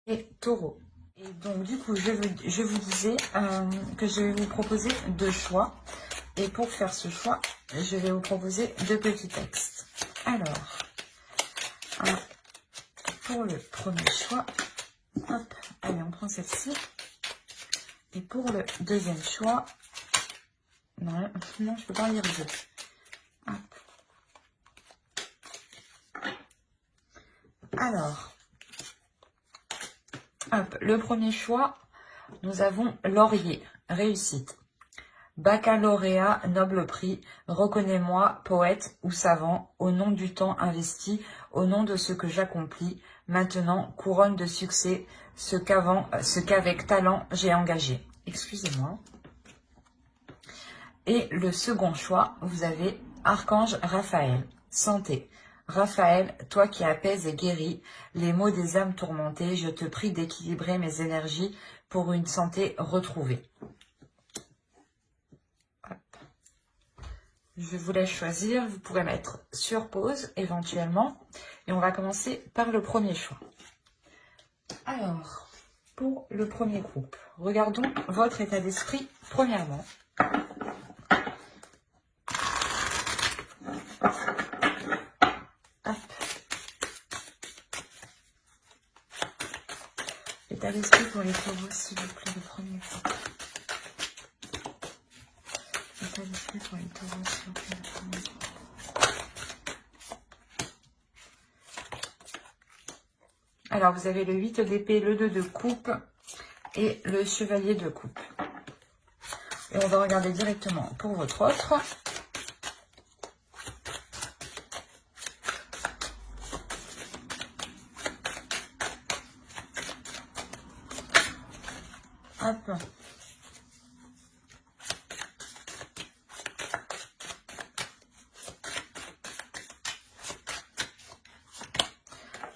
et Taureau. Et donc du coup, je vous disais que je vais vous proposer deux choix. Et pour faire ce choix, je vais vous proposer deux petits textes. Alors, pour le premier choix, hop, allez, on prend celle-ci. Et pour le deuxième choix, non, je ne peux pas lire deux. Hop. Alors, hop, le premier choix, nous avons laurier, réussite. Baccalauréat, noble prix, reconnais-moi, poète ou savant, au nom du temps investi, au nom de ce que j'accomplis, maintenant, couronne de succès, ce qu'avec talent j'ai engagé. Excusez-moi. Et le second choix, vous avez Archange Raphaël, santé. Raphaël, toi qui apaises et guéris les maux des âmes tourmentées, je te prie d'équilibrer mes énergies pour une santé retrouvée. Je vous laisse choisir, vous pourrez mettre sur pause éventuellement. Et on va commencer par le premier choix. Alors, pour le premier groupe, regardons votre état d'esprit premièrement. Hop. État d'esprit pour les taureaux, s'il vous plaît, le premier choix. État d'esprit pour les taureaux, s'il vous plaît, le premier choix. Alors, vous avez le 8 d'épée, le 2 de coupe et le chevalier de coupe. Et on va regarder directement pour votre offre. Hop.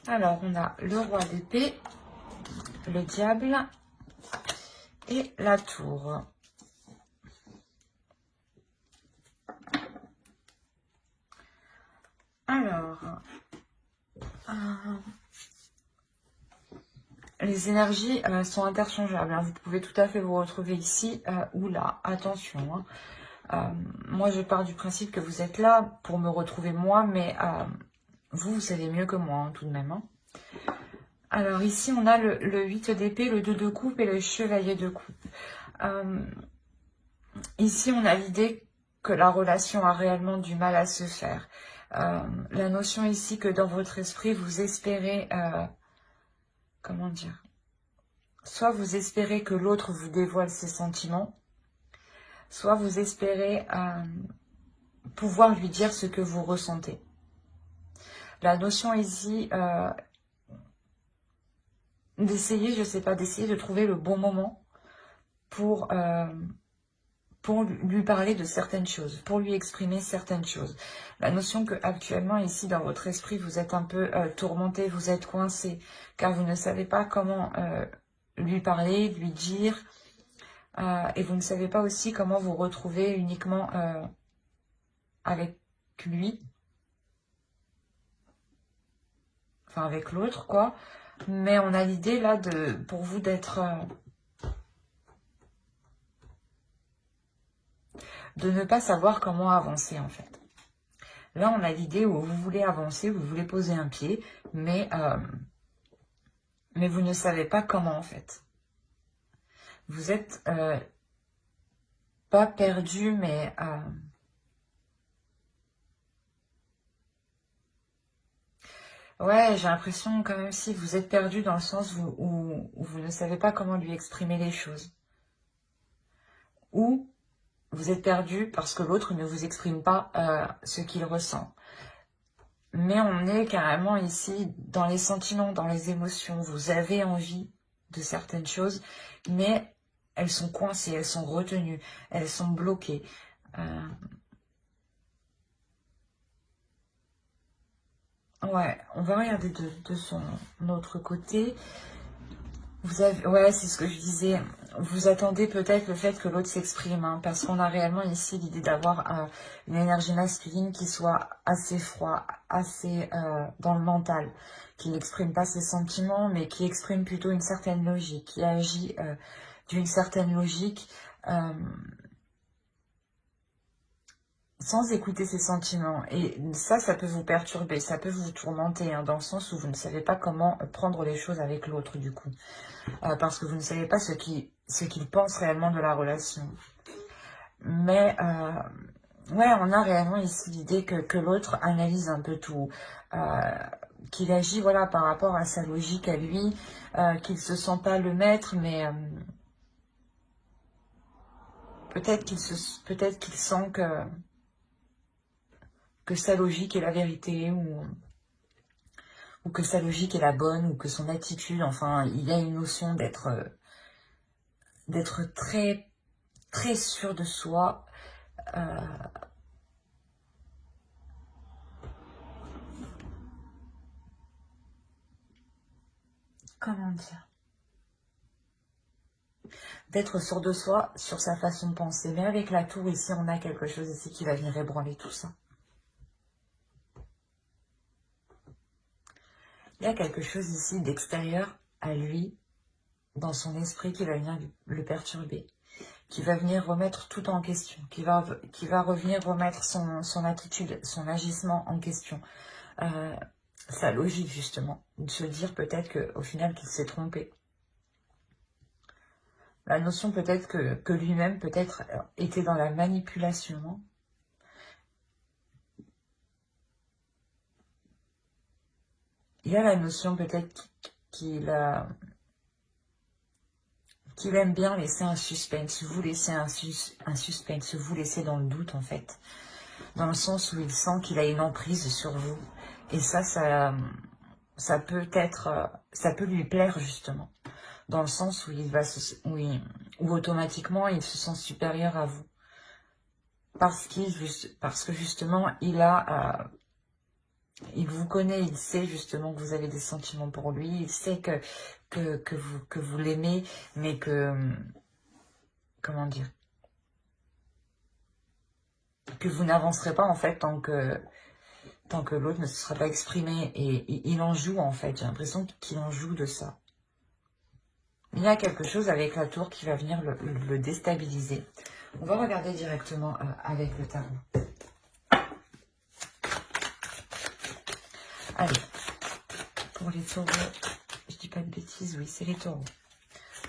Alors, on a le roi d'épée, le diable et la tour. Alors, les énergies sont interchangeables. Hein. Vous pouvez tout à fait vous retrouver ici ou là. Attention. Hein. Moi, je pars du principe que vous êtes là pour me retrouver moi, mais vous savez mieux que moi, hein, tout de même. Hein. Alors, ici, on a le 8 d'épée, le 2 de coupe et le chevalier de coupe. Ici, on a l'idée que la relation a réellement du mal à se faire. La notion ici que dans votre esprit, vous espérez... comment dire? Soit vous espérez que l'autre vous dévoile ses sentiments, soit vous espérez pouvoir lui dire ce que vous ressentez. La notion ici, d'essayer, je sais pas, d'essayer de trouver le bon moment pour lui parler de certaines choses, pour lui exprimer certaines choses. La notion que actuellement ici dans votre esprit, vous êtes un peu tourmenté, vous êtes coincé, car vous ne savez pas comment lui parler, lui dire, et vous ne savez pas aussi comment vous retrouver uniquement avec lui, enfin avec l'autre quoi, mais on a l'idée là pour vous d'être... de ne pas savoir comment avancer en fait. Là, on a l'idée où vous voulez avancer, vous voulez poser un pied, mais vous ne savez pas comment en fait. Vous êtes pas perdu, mais ouais, j'ai l'impression quand même si vous êtes perdu dans le sens où vous ne savez pas comment lui exprimer les choses. Ou vous êtes perdu parce que l'autre ne vous exprime pas ce qu'il ressent. Mais on est carrément ici dans les sentiments, dans les émotions. Vous avez envie de certaines choses, mais elles sont coincées, elles sont retenues, elles sont bloquées. Ouais, on va regarder de son autre côté. Vous avez, ouais, c'est ce que je disais. vous attendez peut-être le fait que l'autre s'exprime, hein, parce qu'on a réellement ici l'idée d'avoir une énergie masculine qui soit assez froid, assez dans le mental, qui n'exprime pas ses sentiments, mais qui exprime plutôt une certaine logique, qui agit d'une certaine logique, sans écouter ses sentiments. Et ça peut vous perturber, ça peut vous tourmenter, hein, dans le sens où vous ne savez pas comment prendre les choses avec l'autre, du coup. Parce que vous ne savez pas ce qu'il pense réellement de la relation. Mais, ouais, on a réellement ici l'idée que l'autre analyse un peu tout. Qu'il agit, voilà, par rapport à sa logique à lui, qu'il ne se sent pas le maître, mais peut-être qu'il sent que sa logique est la vérité, ou que sa logique est la bonne, ou que son attitude, enfin, il y a une notion d'être très, très sûr de soi. Comment dire? D'être sûr de soi sur sa façon de penser. Mais avec la tour, ici, on a quelque chose ici qui va venir ébranler tout ça. Il y a quelque chose ici d'extérieur à lui, dans son esprit, qui va venir le perturber, qui va venir remettre tout en question, qui va revenir remettre son attitude, son agissement en question, sa logique justement, de se dire peut-être qu'au final qu'il s'est trompé. La notion peut-être que lui-même peut-être était dans la manipulation. Hein. Il y a la notion peut-être qu'il aime bien laisser un suspense, vous laisser un suspense, vous laisser dans le doute en fait. Dans le sens où il sent qu'il a une emprise sur vous. Et ça peut lui plaire justement. Dans le sens où où automatiquement il se sent supérieur à vous. Parce que justement il vous connaît, il sait justement que vous avez des sentiments pour lui, il sait que vous l'aimez, mais comment dire, que vous n'avancerez pas en fait tant que l'autre ne se sera pas exprimé. Et il en joue en fait, j'ai l'impression qu'il en joue de ça. Il y a quelque chose avec la tour qui va venir le déstabiliser. On va regarder directement avec le tarot. Allez, pour les taureaux, je dis pas de bêtises, oui, c'est les taureaux.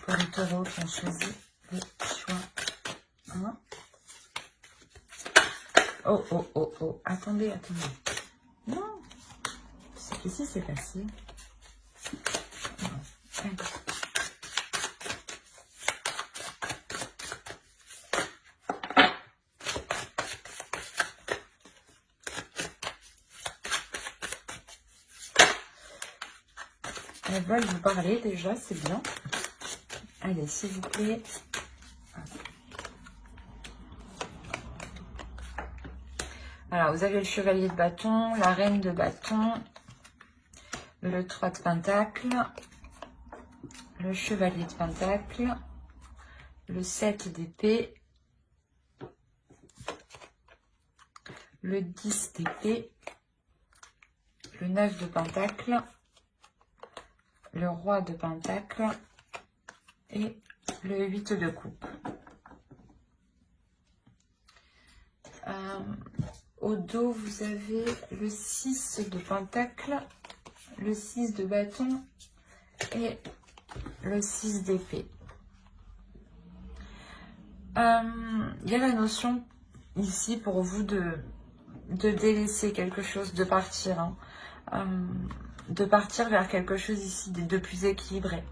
Pour les taureaux qui ont choisi le choix 1. Oh, oh, oh, oh, attendez. Non, qu'est-ce qui s'est passé? Non, allez. Elles veulent vous parler déjà, c'est bien. Allez, s'il vous plaît. Alors, vous avez le chevalier de bâton, la reine de bâton, le 3 de pentacle, le chevalier de pentacle, le 7 d'épée, le 10 d'épée, le 9 de pentacle, le roi de pentacle et le 8 de coupe. Au dos, vous avez le 6 de pentacle, le 6 de bâton et le 6 d'épée. Il y a la notion ici pour vous de délaisser quelque chose, de partir. Hein. De partir vers quelque chose ici de plus équilibré.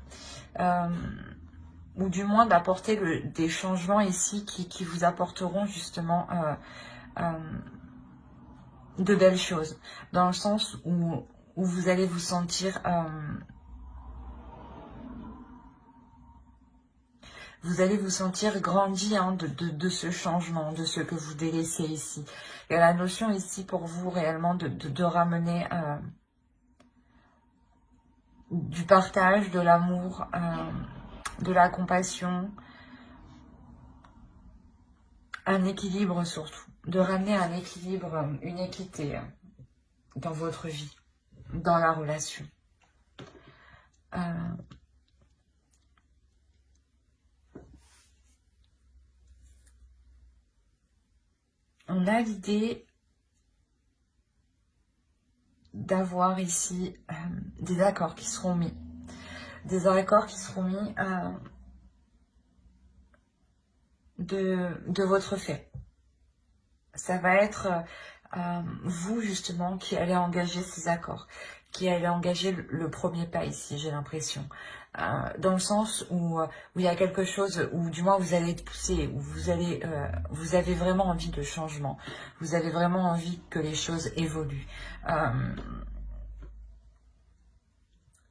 Ou du moins d'apporter des changements ici qui vous apporteront justement de belles choses. Dans le sens où vous allez vous sentir... vous allez vous sentir grandi hein, de ce changement, de ce que vous délaissez ici. Il y a la notion ici pour vous réellement de ramener du partage, de l'amour, de la compassion, un équilibre surtout, de ramener un équilibre, une équité dans votre vie, dans la relation. On a l'idée d'avoir ici des accords qui seront mis. Des accords qui seront mis de votre fait. Ça va être vous justement qui allez engager ces accords, qui allez engager le premier pas ici, j'ai l'impression. Dans le sens où il y a quelque chose, où du moins vous allez être poussé, où vous avez vraiment envie de changement, vous avez vraiment envie que les choses évoluent.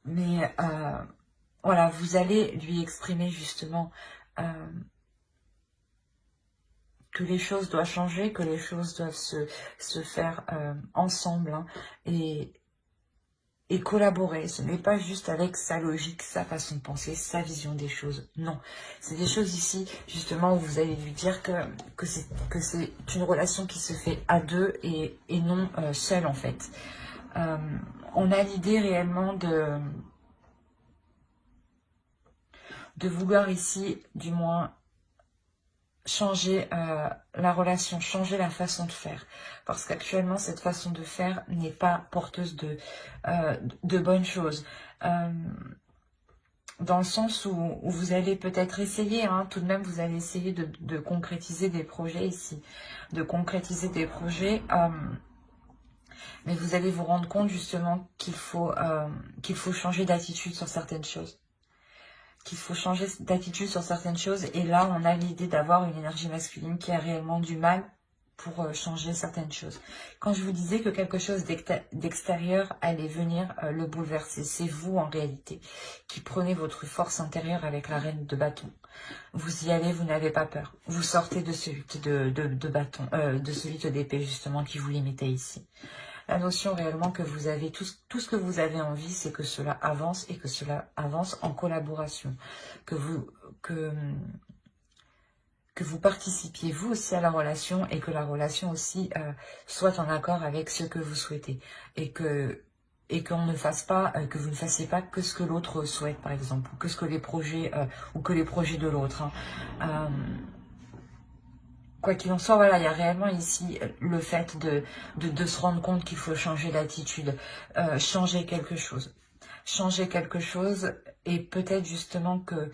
Mais voilà, vous allez lui exprimer justement que les choses doivent changer, que les choses doivent se faire ensemble, hein, et collaborer. Ce n'est pas juste avec sa logique, sa façon de penser, sa vision des choses. Non, c'est des choses ici, justement, où vous allez lui dire que c'est une relation qui se fait à deux et non seule, en fait. On a l'idée réellement de vouloir ici, du moins, changer la relation, changer la façon de faire. Parce qu'actuellement, cette façon de faire n'est pas porteuse de bonnes choses. Dans le sens où vous allez peut-être essayer, hein, tout de même, vous allez essayer de concrétiser des projets ici. De concrétiser des projets, mais vous allez vous rendre compte justement qu'il faut changer d'attitude sur certaines choses. Qu'il faut changer d'attitude sur certaines choses. Et là, on a l'idée d'avoir une énergie masculine qui a réellement du mal pour changer certaines choses. Quand je vous disais que quelque chose d'extérieur allait venir le bouleverser, c'est vous en réalité qui prenez votre force intérieure avec la reine de bâton. Vous y allez, vous n'avez pas peur. Vous sortez de ce 8 de bâton, de ce 8 d'épée justement qui vous limitait ici. La notion réellement que vous avez, tout ce que vous avez envie, c'est que cela avance et que cela avance en collaboration. Que vous participiez vous aussi à la relation et que la relation aussi soit en accord avec ce que vous souhaitez. Et qu'on ne fasse pas, que vous ne fassiez pas que ce que l'autre souhaite, par exemple, ou que ce que les projets, ou que les projets de l'autre. Hein. Quoi qu'il en soit, voilà, il y a réellement ici le fait de se rendre compte qu'il faut changer d'attitude, changer quelque chose. Changer quelque chose et peut-être justement que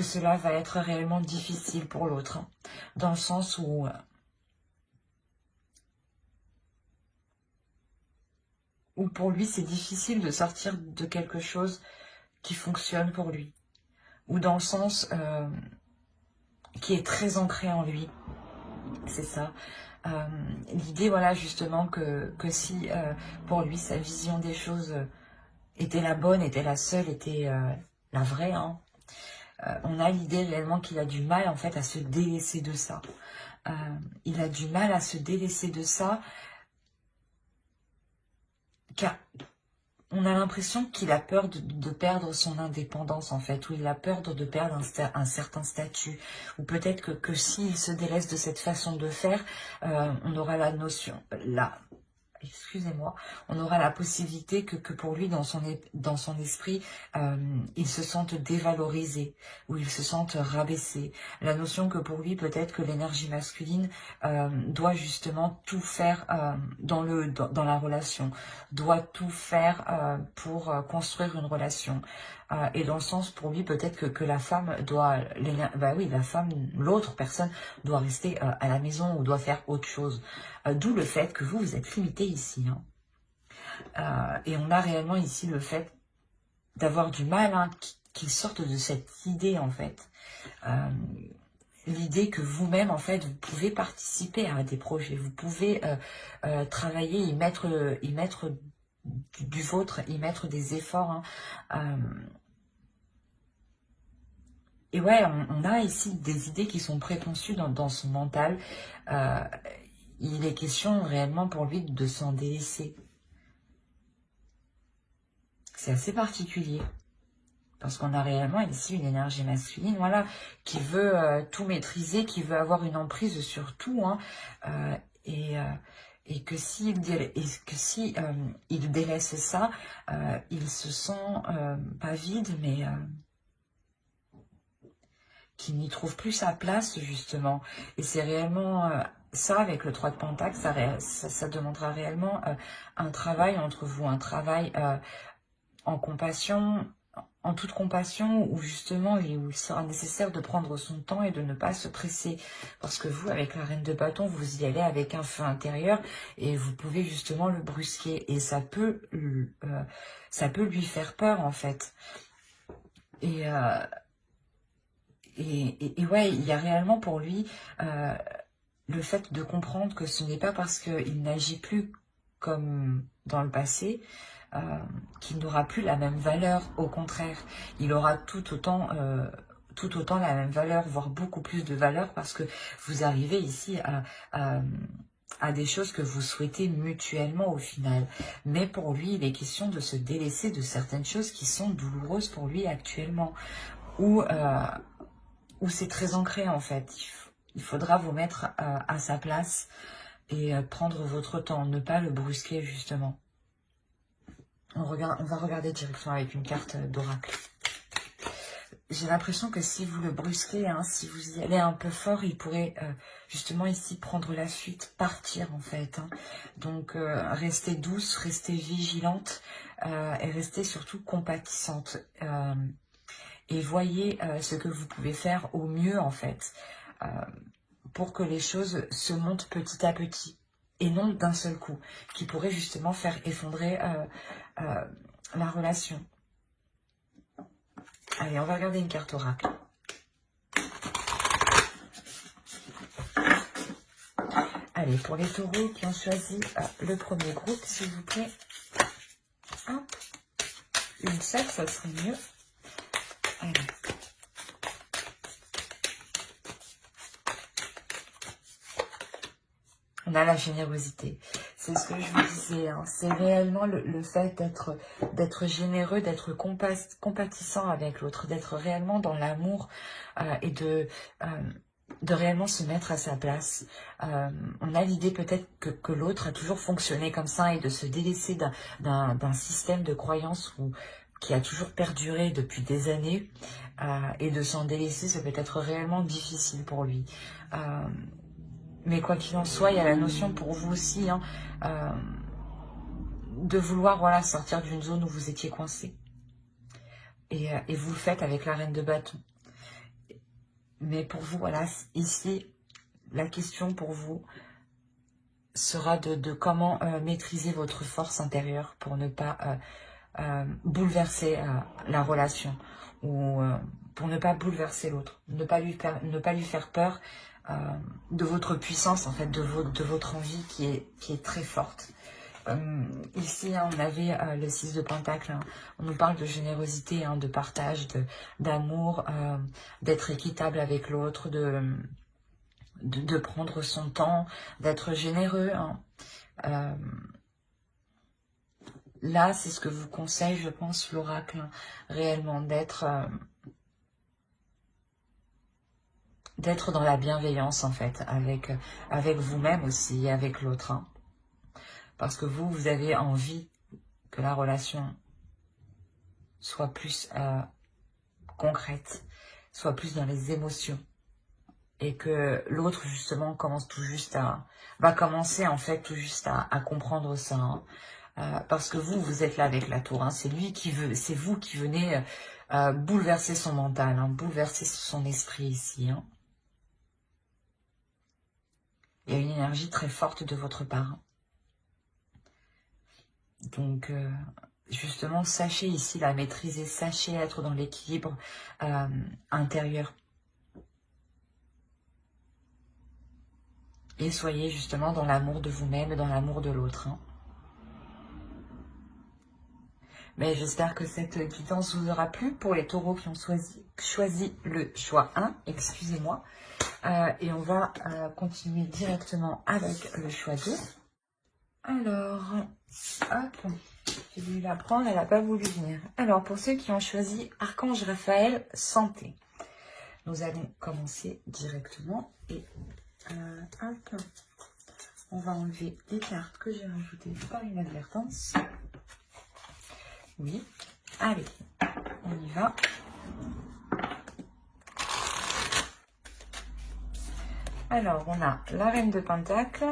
cela va être réellement difficile pour l'autre. Hein, dans le sens où pour lui c'est difficile de sortir de quelque chose qui fonctionne pour lui. Ou dans le sens qui est très ancré en lui. C'est ça. L'idée, voilà, justement, que si pour lui, sa vision des choses était la bonne, était la seule, était la vraie, hein, on a l'idée réellement qu'il a du mal, en fait, à se délaisser de ça. Il a du mal à se délaisser de ça, car on a l'impression qu'il a peur de perdre son indépendance, en fait, ou il a peur de perdre un certain statut, ou peut-être que s'il se délaisse de cette façon de faire, on aura la notion, excusez-moi, on aura la possibilité que pour lui, dans son esprit, il se sente dévalorisé, ou il se sente rabaissé. La notion que pour lui, peut-être que l'énergie masculine doit justement tout faire dans la relation, doit tout faire pour construire une relation. Et dans le sens, pour lui, peut-être que la femme doit, la femme, l'autre personne doit rester à la maison ou doit faire autre chose. D'où le fait que vous êtes limité ici. Hein. Et on a réellement ici le fait d'avoir du mal, hein, qu'il sorte de cette idée, en fait. L'idée que vous-même, en fait, vous pouvez participer à des projets, vous pouvez travailler, y mettre du vôtre, y mettre des efforts. Hein. Et ouais, on a ici des idées qui sont préconçues dans son mental. Il est question réellement pour lui de s'en délaisser. C'est assez particulier. Parce qu'on a réellement ici une énergie masculine, voilà, qui veut tout maîtriser, qui veut avoir une emprise sur tout, hein, et que si il délaisse ça, il se sent pas vide, mais qu'il n'y trouve plus sa place, justement. Et c'est réellement ça, avec le 3 de Pentacle, ça demandera réellement un travail entre vous, un travail en compassion, en toute compassion, où justement où il sera nécessaire de prendre son temps et de ne pas se presser. Parce que vous, avec la reine de bâton, vous y allez avec un feu intérieur et vous pouvez justement le brusquer. Et ça peut lui faire peur, en fait. Et ouais, il y a réellement pour lui le fait de comprendre que ce n'est pas parce qu'il n'agit plus comme dans le passé qu'il n'aura plus la même valeur. Au contraire, il aura tout autant la même valeur, voire beaucoup plus de valeur, parce que vous arrivez ici à des choses que vous souhaitez mutuellement au final. Mais pour lui, il est question de se délaisser de certaines choses qui sont douloureuses pour lui actuellement, où c'est très ancré en fait. Il faudra vous mettre à sa place et prendre votre temps, ne pas le brusquer justement. On va regarder directement avec une carte d'oracle. J'ai l'impression que si vous le brusquez, hein, si vous y allez un peu fort, il pourrait justement ici prendre la fuite, partir en fait. Hein. Donc restez douce, restez vigilante et restez surtout compatissante. Et voyez ce que vous pouvez faire au mieux en fait. Pour que les choses se montent petit à petit et non d'un seul coup, qui pourrait justement faire effondrer la relation. Allez, on va regarder une carte oracle. Allez, pour les taureaux qui ont choisi le premier groupe, s'il vous plaît. Hop. Une seule, ça serait mieux. Allez. On a la générosité. C'est ce que je vous disais. Hein. C'est réellement le fait d'être généreux, d'être compatissant avec l'autre, d'être réellement dans l'amour et de réellement se mettre à sa place. On a l'idée peut-être que l'autre a toujours fonctionné comme ça et de se délaisser d'un système de croyance qui a toujours perduré depuis des années et de s'en délaisser, ça peut être réellement difficile pour lui. Mais quoi qu'il en soit, il y a la notion pour vous aussi hein, de vouloir voilà, sortir d'une zone où vous étiez coincé. Et vous le faites avec la reine de bâton. Mais pour vous, voilà, ici, la question pour vous sera de comment maîtriser votre force intérieure pour ne pas bouleverser la relation ou pour ne pas bouleverser l'autre, ne pas lui faire peur de votre puissance, en fait, de votre envie qui est très forte. Ici, hein, on avait le 6 de Pentacle. Hein. On nous parle de générosité, hein, de partage, d'amour, d'être équitable avec l'autre, de prendre son temps, d'être généreux. Hein. Là, c'est ce que vous conseille, je pense, l'oracle, hein, réellement, d'être dans la bienveillance, en fait, avec vous-même aussi, avec l'autre. Hein. Parce que vous avez envie que la relation soit plus concrète, soit plus dans les émotions. Et que l'autre, justement, va commencer, en fait, tout juste à comprendre ça. Hein. Parce que vous êtes là avec la tour. Hein. C'est vous qui venez bouleverser son mental, hein, bouleverser son esprit ici. Hein. Il y a une énergie très forte de votre part. Hein. Donc, justement, sachez ici la maîtriser, sachez être dans l'équilibre intérieur. Et soyez justement dans l'amour de vous-même et dans l'amour de l'autre. Hein. Mais j'espère que cette guidance vous aura plu pour les taureaux qui ont choisi le choix 1, excusez-moi. Et on va continuer directement avec le choix 2. Alors, hop, J'ai voulu la prendre, elle n'a pas voulu venir. Alors, pour ceux qui ont choisi Archange Raphaël, santé. Nous allons commencer directement. Et hop, on va enlever les cartes que j'ai rajoutées par inadvertance. Oui, allez, on y va. Alors, on a la reine de Pentacle,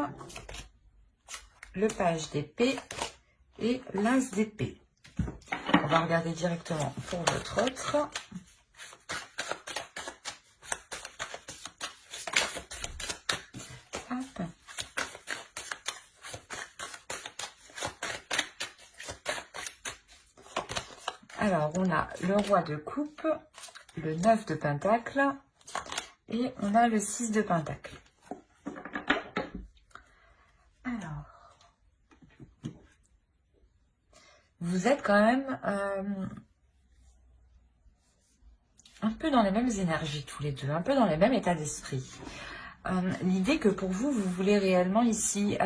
le page d'épée et l'as d'épée. On va regarder directement pour votre autre. Hop. Alors, on a le roi de coupe, le 9 de Pentacle et on a le 6 de Pentacle. Alors, vous êtes quand même un peu dans les mêmes énergies tous les deux, un peu dans les mêmes états d'esprit. L'idée que pour vous, vous voulez réellement ici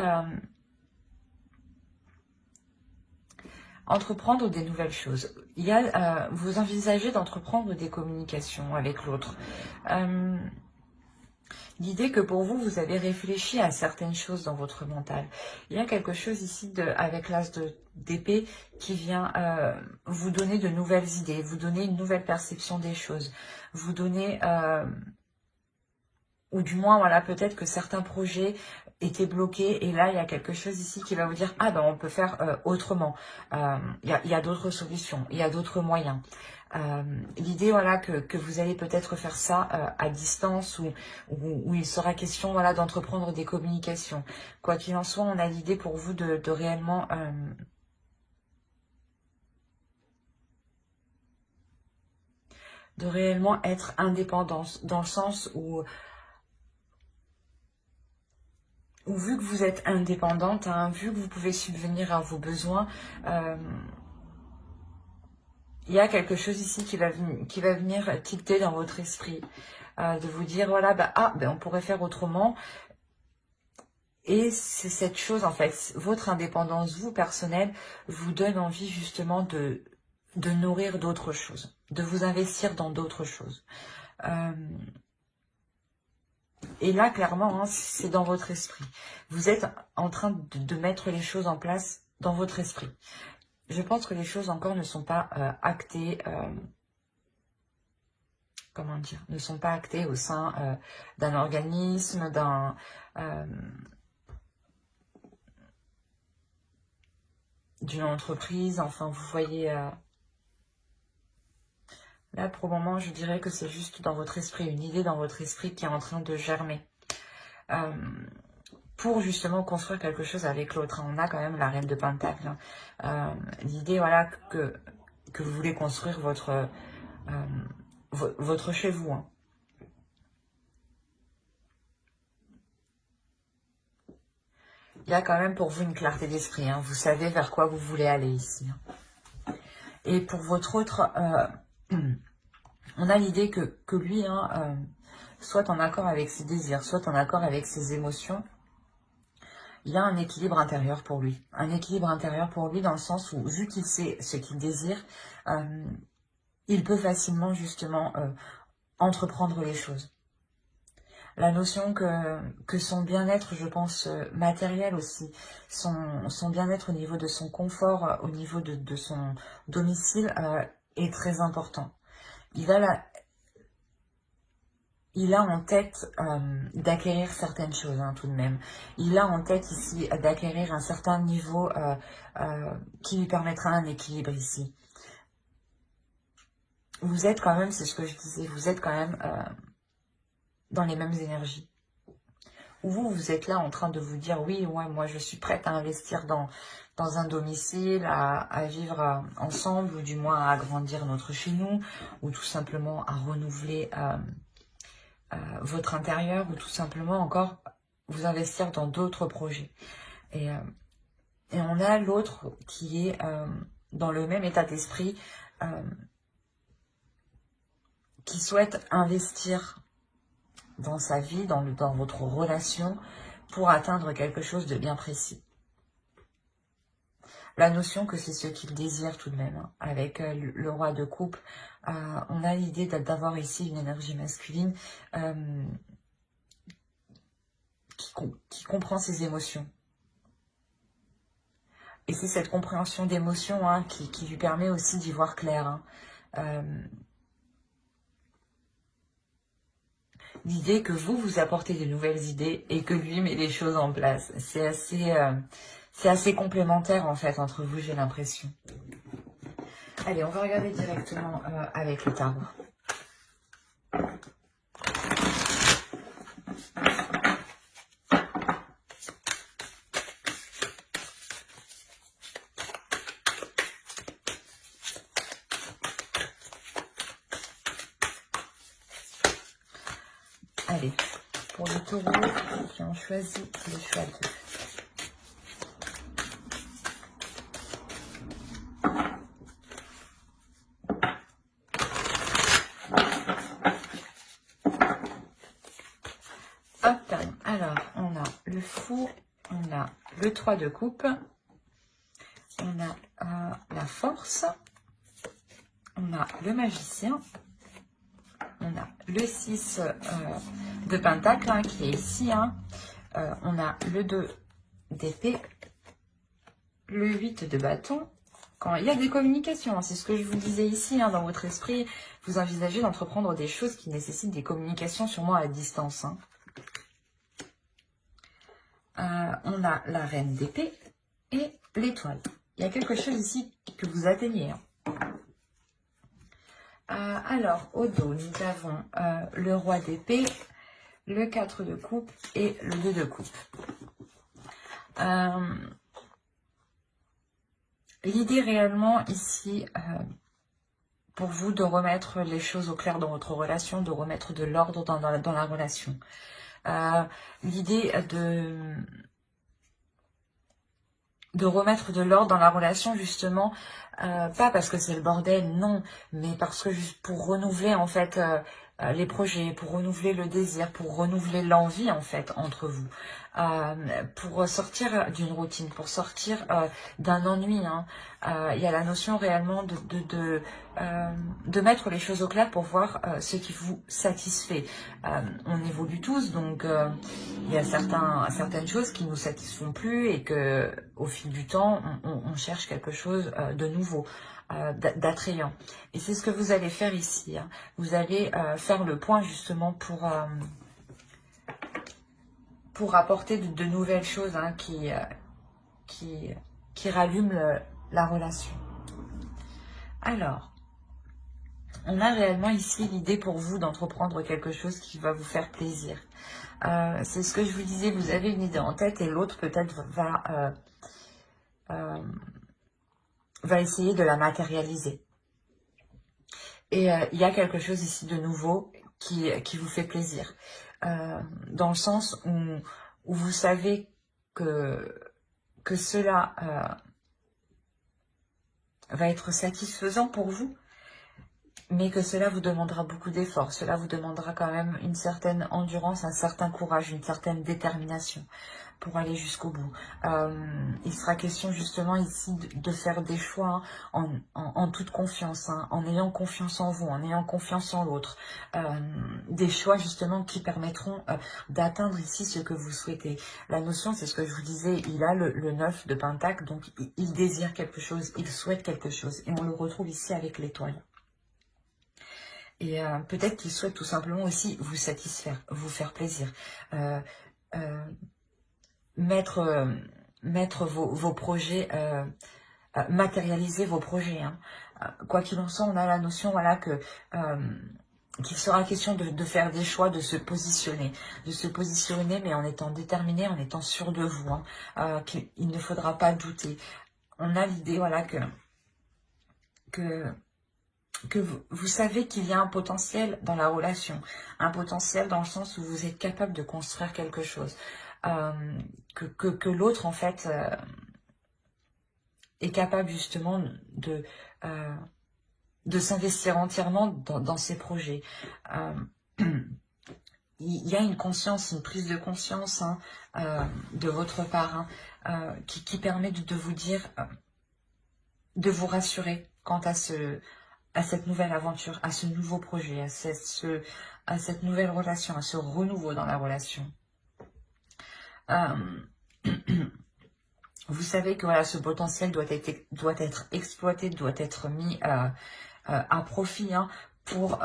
entreprendre des nouvelles choses. Il y a, vous envisagez d'entreprendre des communications avec l'autre. L'idée que pour vous, vous avez réfléchi à certaines choses dans votre mental. Il y a quelque chose ici avec l'as d'épée qui vient vous donner de nouvelles idées, vous donner une nouvelle perception des choses, vous donner, ou du moins, voilà, peut-être que certains projets étaient bloqués et là, il y a quelque chose ici qui va vous dire, ah ben on peut faire autrement, il y a d'autres solutions, il y a d'autres moyens. L'idée, voilà, que vous allez peut-être faire ça à distance ou il sera question, voilà, d'entreprendre des communications. Quoi qu'il en soit, on a l'idée pour vous de réellement être indépendante, dans le sens où vu que vous êtes indépendante, hein, vu que vous pouvez subvenir à vos besoins, il y a quelque chose ici qui va venir tilter dans votre esprit, de vous dire, voilà, on pourrait faire autrement. Et c'est cette chose, en fait, votre indépendance, vous, personnelle, vous donne envie justement de nourrir d'autres choses, de vous investir dans d'autres choses. Et là, clairement, hein, c'est dans votre esprit. Vous êtes en train de mettre les choses en place dans votre esprit. Je pense que les choses encore ne sont pas actées, comment dire, ne sont pas actées au sein d'un organisme, d'une entreprise, enfin, vous voyez, là, pour le moment, je dirais que c'est juste dans votre esprit, une idée dans votre esprit qui est en train de germer. Pour justement construire quelque chose avec l'autre. On a quand même la reine de Pentacle. L'idée, voilà, que vous voulez construire votre chez vous. Hein. Il y a quand même pour vous une clarté d'esprit. Hein. Vous savez vers quoi vous voulez aller ici. Hein. Et pour votre autre, on a l'idée que lui, hein, soit en accord avec ses désirs, soit en accord avec ses émotions, il y a un équilibre intérieur pour lui. Un équilibre intérieur pour lui dans le sens où, vu qu'il sait ce qu'il désire, il peut facilement justement entreprendre les choses. La notion que son bien-être, je pense, matériel aussi, son bien-être au niveau de son confort, au niveau de son domicile, est très important. Il a en tête d'acquérir certaines choses, hein, tout de même. Il a en tête ici d'acquérir un certain niveau qui lui permettra un équilibre ici. Vous êtes quand même, c'est ce que je disais, vous êtes quand même dans les mêmes énergies. Ou vous êtes là en train de vous dire, oui, ouais, moi je suis prête à investir dans un domicile, à vivre ensemble, ou du moins à agrandir notre chez nous, ou tout simplement à renouveler votre intérieur, ou tout simplement encore vous investir dans d'autres projets. Et on a l'autre qui est dans le même état d'esprit, qui souhaite investir dans sa vie, dans votre relation, pour atteindre quelque chose de bien précis. la notion que c'est ce qu'il désire tout de même. Hein. Avec le roi de coupe, on a l'idée d'avoir ici une énergie masculine qui comprend ses émotions. Et c'est cette compréhension d'émotions hein, qui lui permet aussi d'y voir clair. Hein. L'idée que vous apportez de nouvelles idées et que lui met les choses en place. C'est assez complémentaire en fait entre vous, j'ai l'impression. Allez, on va regarder directement avec le tarot. Allez, pour les taureaux qui ont choisi le choix 2. Hop, alors on a le fou, on a le 3 de coupe, on a la force, on a le magicien, on a le 6 de pentacle hein, qui est ici, hein. On a le 2 d'épée, le 8 de bâton. Quand il y a des communications, hein, c'est ce que je vous disais ici, hein, dans votre esprit, vous envisagez d'entreprendre des choses qui nécessitent des communications sûrement à distance. Hein. On a la reine d'épée et l'étoile. Il y a quelque chose ici que vous atteignez. Hein. Alors, au dos, nous avons le roi d'épée, le 4 de coupe et le 2 de coupe. L'idée réellement ici, pour vous, de remettre les choses au clair dans votre relation, de remettre de l'ordre dans la relation. L'idée de remettre de l'ordre dans la relation, justement, pas parce que c'est le bordel, non, mais parce que juste pour renouveler, en fait, les projets, pour renouveler le désir, pour renouveler l'envie, en fait, entre vous, pour sortir d'une routine, pour sortir d'un ennui. Hein. Il y a la notion réellement de mettre les choses au clair pour voir ce qui vous satisfait. On évolue tous, donc il y a certaines choses qui ne nous satisfont plus et que au fil du temps, on cherche quelque chose de nouveau, d'attrayant. Et c'est ce que vous allez faire ici. Hein. Vous allez faire le point justement pour apporter de nouvelles choses hein, qui rallument la relation. Alors, on a réellement ici l'idée pour vous d'entreprendre quelque chose qui va vous faire plaisir. C'est ce que je vous disais, vous avez une idée en tête et l'autre peut-être va essayer de la matérialiser. Et il y a quelque chose ici de nouveau qui vous fait plaisir. Dans le sens où vous savez que cela va être satisfaisant pour vous, mais que cela vous demandera beaucoup d'efforts. Cela vous demandera quand même une certaine endurance, un certain courage, une certaine détermination pour aller jusqu'au bout. Il sera question justement ici de faire des choix en toute confiance, hein, en ayant confiance en vous, en ayant confiance en l'autre. Des choix justement qui permettront d'atteindre ici ce que vous souhaitez. La notion, c'est ce que je vous disais, il a le 9 de pentacle, donc il désire quelque chose, il souhaite quelque chose. Et on le retrouve ici avec l'étoile. Et peut-être qu'il souhaite tout simplement aussi vous satisfaire, vous faire plaisir. Mettre vos projets, matérialiser vos projets. Hein. Quoi qu'il en soit, on a la notion voilà, qu'il sera question de faire des choix, de se positionner, mais en étant déterminé, en étant sûr de vous, hein, qu'il ne faudra pas douter. On a l'idée voilà, que vous savez qu'il y a un potentiel dans la relation, un potentiel dans le sens où vous êtes capable de construire quelque chose, que l'autre en fait est capable justement de s'investir entièrement dans ses projets. Il y a une conscience, une prise de conscience hein, de votre part hein, qui permet de vous dire vous rassurer quant à cette nouvelle aventure, à ce nouveau projet, à cette nouvelle relation, à ce renouveau dans la relation. Vous savez que voilà, ce potentiel doit être exploité, doit être mis à profit, hein, pour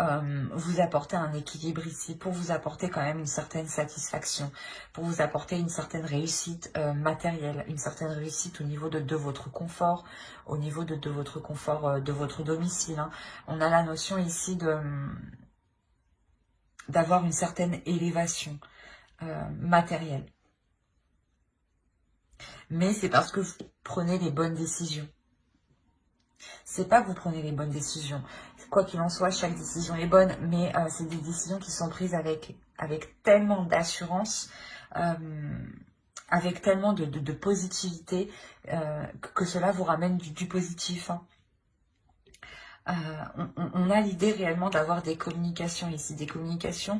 vous apporter un équilibre ici, pour vous apporter quand même une certaine satisfaction, pour vous apporter une certaine réussite matérielle, une certaine réussite au niveau de votre confort, au niveau de votre confort, de votre domicile, hein. On a la notion ici d'avoir une certaine élévation matérielle. Mais c'est parce que vous prenez les bonnes décisions. C'est pas que vous prenez les bonnes décisions. Quoi qu'il en soit, chaque décision est bonne, mais c'est des décisions qui sont prises avec tellement d'assurance, avec tellement de positivité, que cela vous ramène du positif, hein. On a l'idée réellement d'avoir des communications ici, des communications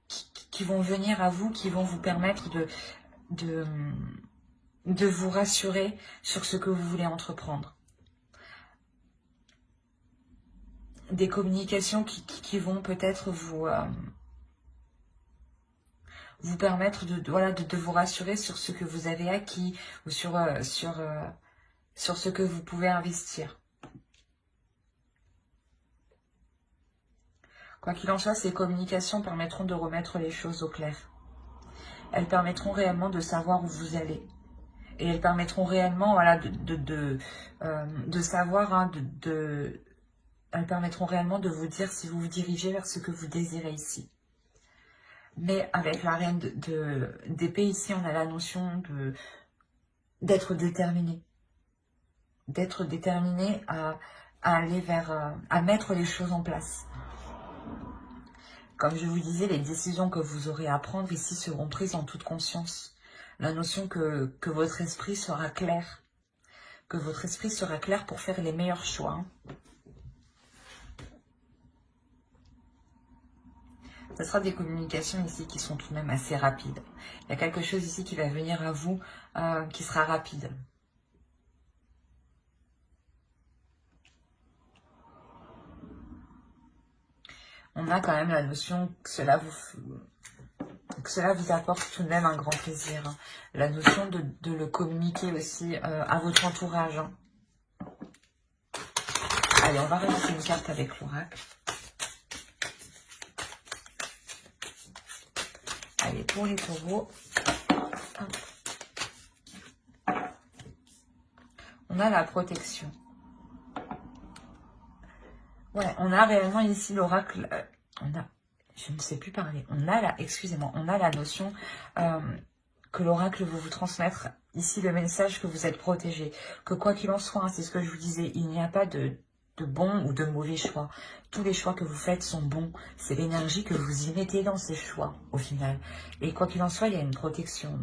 qui vont venir à vous, qui vont vous permettre de vous rassurer sur ce que vous voulez entreprendre. Des communications qui vont peut-être vous permettre de vous rassurer sur ce que vous avez acquis ou sur ce que vous pouvez investir. Quoi qu'il en soit, ces communications permettront de remettre les choses au clair. Elles permettront réellement de savoir où vous allez. Et elles permettront réellement de savoir, hein, elles permettront réellement de vous dire si vous vous dirigez vers ce que vous désirez ici. Mais avec la reine d'épée ici, on a la notion d'être déterminé. D'être déterminé à aller à mettre les choses en place. Comme je vous disais, les décisions que vous aurez à prendre ici seront prises en toute conscience. La notion que votre esprit sera clair. Que votre esprit sera clair pour faire les meilleurs choix, hein. Ce sera des communications ici qui sont tout de même assez rapides. Il y a quelque chose ici qui va venir à vous, qui sera rapide. On a quand même la notion que cela vous apporte tout de même un grand plaisir, hein. La notion de le communiquer aussi à votre entourage, hein. Allez, on va relancer une carte avec l'oracle. Allez, pour les taureaux, on a la protection. Ouais, on a réellement ici l'oracle, je ne sais plus parler, on a la notion que l'oracle veut vous transmettre ici le message que vous êtes protégé, que quoi qu'il en soit, hein, c'est ce que je vous disais, il n'y a pas de bons ou de mauvais choix. Tous les choix que vous faites sont bons. C'est l'énergie que vous y mettez dans ces choix, au final. Et quoi qu'il en soit, il y a une protection.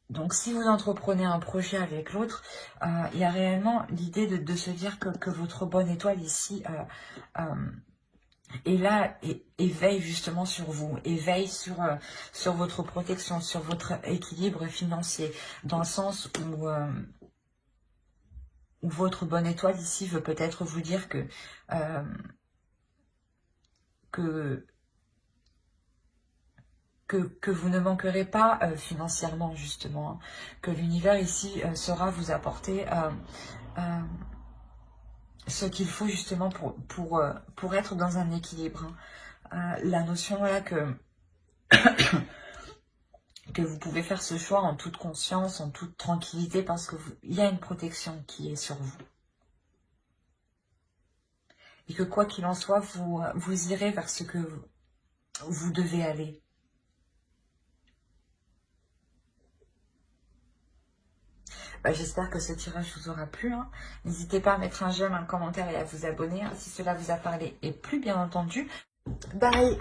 Donc, si vous entreprenez un projet avec l'autre, il y a réellement l'idée de se dire que votre bonne étoile ici est là et veille justement sur vous, et veille sur votre protection, sur votre équilibre financier, dans le sens où votre bonne étoile ici veut peut-être vous dire que vous ne manquerez pas financièrement, justement, hein. Que l'univers ici saura vous apporter ce qu'il faut justement pour être dans un équilibre, hein. La notion, voilà, que vous pouvez faire ce choix en toute conscience, en toute tranquillité, parce que il y a une protection qui est sur vous. Et que quoi qu'il en soit, vous irez vers ce que vous devez aller. J'espère que ce tirage vous aura plu, hein. N'hésitez pas à mettre un j'aime, un commentaire et à vous abonner, hein, si cela vous a parlé. Et plus bien entendu, bye!